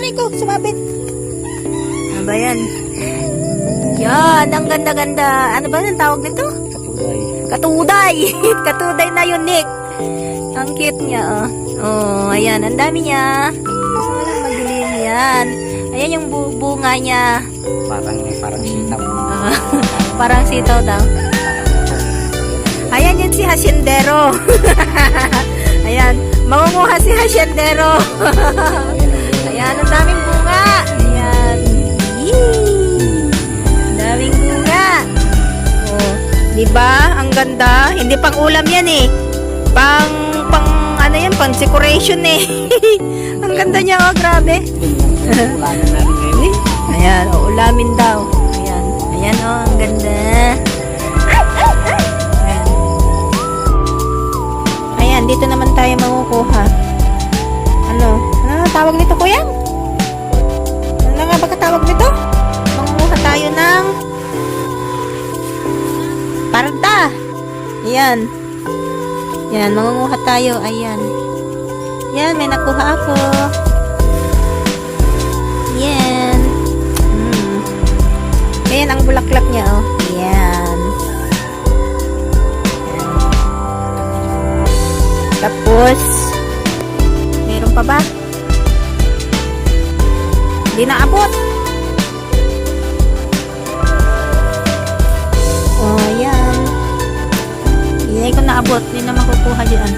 aray ko, sumabit. Ano ba yan? Yan, ang ganda-ganda. Ano ba yung tawag nito? Katuday. Katuday na yun, Nick. Ang cute niya, oh. Oh, ayan, ang dami niya. Walang madilim yan. Ayan yung bunga niya. Parang sitaw. Parang sitaw daw. Ayan yun si Hasyendero. Ayan, mangunguha si Hasyendero. Ayan, ang daming bunga. Ayan. Yee! Ang daming bunga. Oh, diba? Ang ganda. Hindi pang ulam yan eh. Ano yan? Pang decoration eh. Ang ganda niya, oh, grabe. Ayan, oh, ulamin daw. Ayan. Ayan, oh, ang ganda. Ayan. Ayan, dito naman tayo makukuha. Ano tawag nito, kuya? Ano nga ba katawag nito? Mangunguha tayo ng parda. Ayan. Yan, mangunguha tayo. Ayan. Yan, may nakuha ako. Yan. Ayan ang bulaklak niya, oh. Yan. Yan. Tapos, meron pa ba? Hindi naabot. Oh, yan. Hindi ko naabot. Hindi na makukuha dyan.